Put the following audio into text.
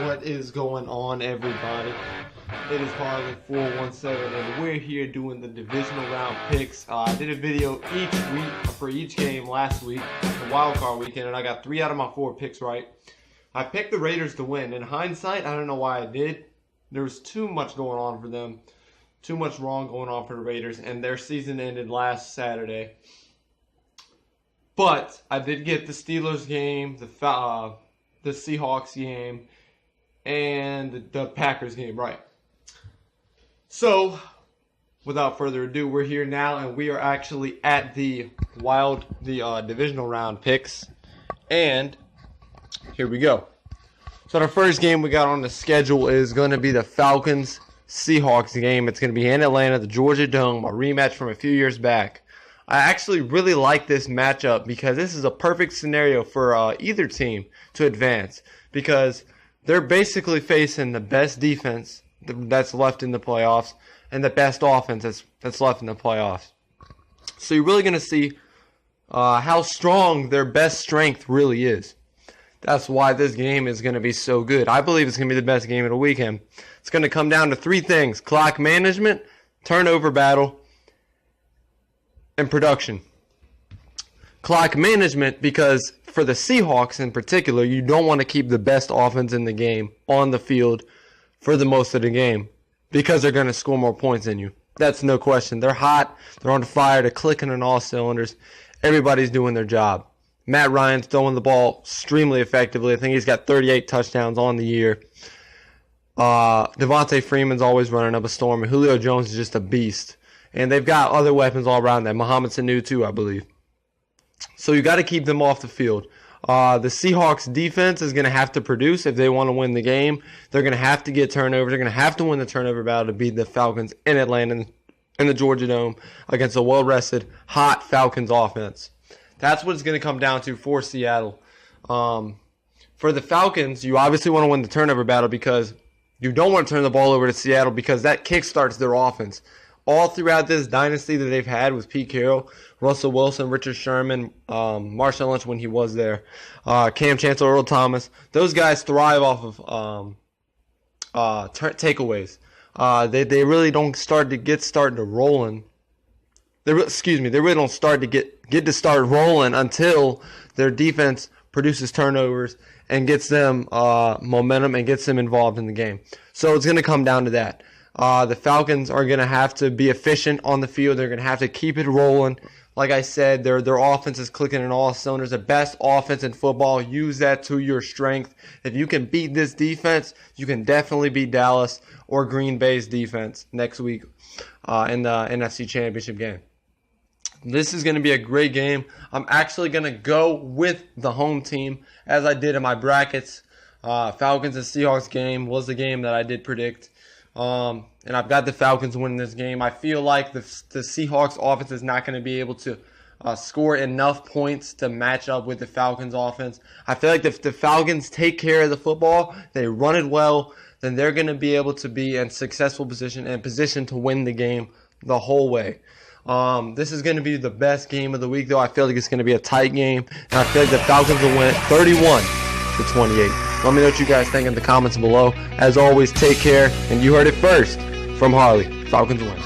What is going on, everybody? It is Harley 417, and we're here doing the divisional round picks. I did a video each week for each game last week, the wild card weekend, and I got 3 out of my 4 picks right. I picked the Raiders to win. In hindsight, I don't know why I did. There was too much going on for them, too much wrong going on for the Raiders, and their season ended last Saturday. But I did get the Steelers game, the Seahawks game, and the Packers game right. So, without further ado, we're here now, and we are actually at the divisional round picks, and here we go. So the first game we got on the schedule is going to be the Falcons-Seahawks game. It's going to be in Atlanta, the Georgia Dome, a rematch from a few years back. I actually really like this matchup because this is a perfect scenario for either team to advance, because they're basically facing the best defense that's left in the playoffs and the best offense that's left in the playoffs. So you're really going to see how strong their best strength really is. That's why this game is going to be so good. I believe it's going to be the best game of the weekend. It's going to come down to 3 things: clock management, turnover battle, and production. Clock management, because for the Seahawks in particular, you don't want to keep the best offense in the game on the field for the most of the game, because they're going to score more points than you. That's no question. They're hot. They're on fire. They're clicking on all cylinders. Everybody's doing their job. Matt Ryan's throwing the ball extremely effectively. I think he's got 38 touchdowns on the year. Devontae Freeman's always running up a storm, and Julio Jones is just a beast. And they've got other weapons all around that. Mohamed Sanu too, I believe. So you got to keep them off the field. The Seahawks defense is going to have to produce if they want to win the game. They're going to have to get turnovers. They're going to have to win the turnover battle to beat the Falcons in Atlanta in the Georgia Dome against a well-rested, hot Falcons offense. That's what it's going to come down to for Seattle. For the Falcons, you obviously want to win the turnover battle because you don't want to turn the ball over to Seattle, because that kickstarts their offense. All throughout this dynasty that they've had with Pete Carroll, Russell Wilson, Richard Sherman, Marshawn Lynch when he was there, Cam Chancellor, Earl Thomas, those guys thrive off of takeaways. They really don't start to rolling. They really don't start to get rolling until their defense produces turnovers and gets them momentum and gets them involved in the game. So it's going to come down to that. The Falcons are going to have to be efficient on the field. They're going to have to keep it rolling. Like I said, their offense is clicking in all cylinders. The best offense in football. Use that to your strength. If you can beat this defense, you can definitely beat Dallas or Green Bay's defense next week in the NFC Championship game. This is going to be a great game. I'm actually going to go with the home team, as I did in my brackets. Falcons and Seahawks game was the game that I did predict. And I've got the Falcons winning this game. I feel like the Seahawks offense is not going to be able to score enough points to match up with the Falcons offense. I feel like if the Falcons take care of the football, they run it well, then they're going to be able to be in successful position and position to win the game the whole way. This is going to be the best game of the week, though. I feel like it's going to be a tight game, and I feel like the Falcons will win 31-28. Let me know what you guys think in the comments below. As always, take care, and you heard it first from Harley. Falcons win.